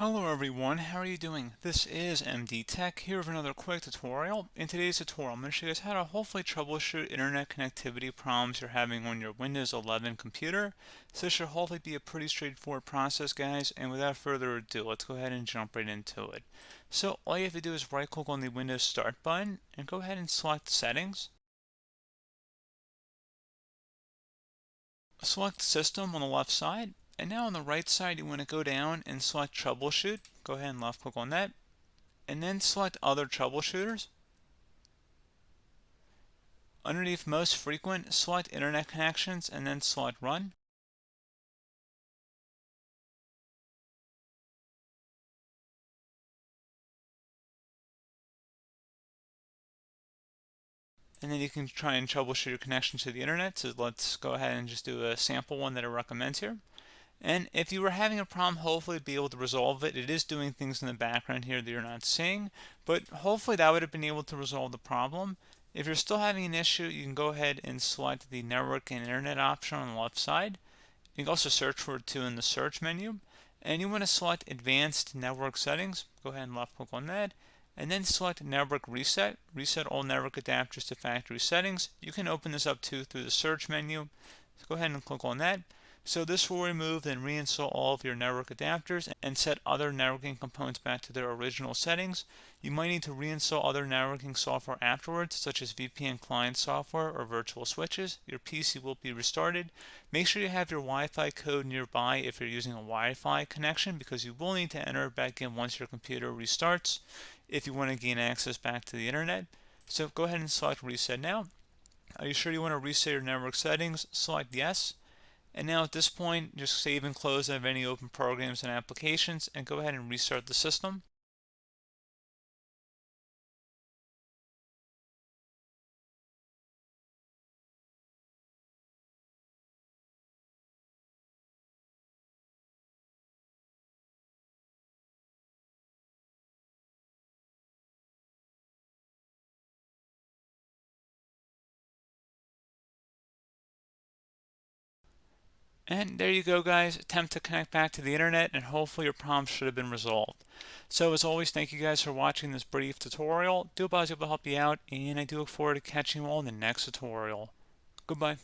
Hello everyone, how are you doing? This is MD Tech here with another quick tutorial. In today's tutorial, I'm going to show you guys how to hopefully troubleshoot internet connectivity problems you're having on your Windows 11 computer. So this should hopefully be a pretty straightforward process, guys, and without further ado, let's go ahead and jump right into it. So all you have to do is right click on the Windows Start button and go ahead and select Settings. Select System on the left side. And now on the right side, you want to go down and select Troubleshoot. Go ahead and left click on that. And then select Other Troubleshooters. Underneath Most Frequent, select Internet Connections and then select Run. And then you can try and troubleshoot your connection to the internet. So let's go ahead and just do a sample one that it recommends here. And if you were having a problem, hopefully be able to resolve it. It is doing things in the background here that you're not seeing, but hopefully that would have been able to resolve the problem. If you're still having an issue, you can go ahead and select the network and internet option on the left side. You can also search for it too in the search menu. And you want to select advanced network settings. Go ahead and left click on that. And then select network reset. Reset all network adapters to factory settings. You can open this up too through the search menu. So go ahead and click on that. So this will remove and reinstall all of your network adapters and set other networking components back to their original settings. You might need to reinstall other networking software afterwards, such as VPN client software or virtual switches. Your PC will be restarted. Make sure you have your Wi-Fi code nearby if you're using a Wi-Fi connection, because you will need to enter it back in once your computer restarts if you want to gain access back to the internet. So go ahead and select Reset Now. Are you sure you want to reset your network settings? Select Yes. And now at this point, just save and close out of any open programs and applications and go ahead and restart the system. And there you go, guys. Attempt to connect back to the internet and hopefully your problem should have been resolved. So as always, thank you guys for watching this brief tutorial. Do hope I was able to help you out, and I do look forward to catching you all in the next tutorial. Goodbye.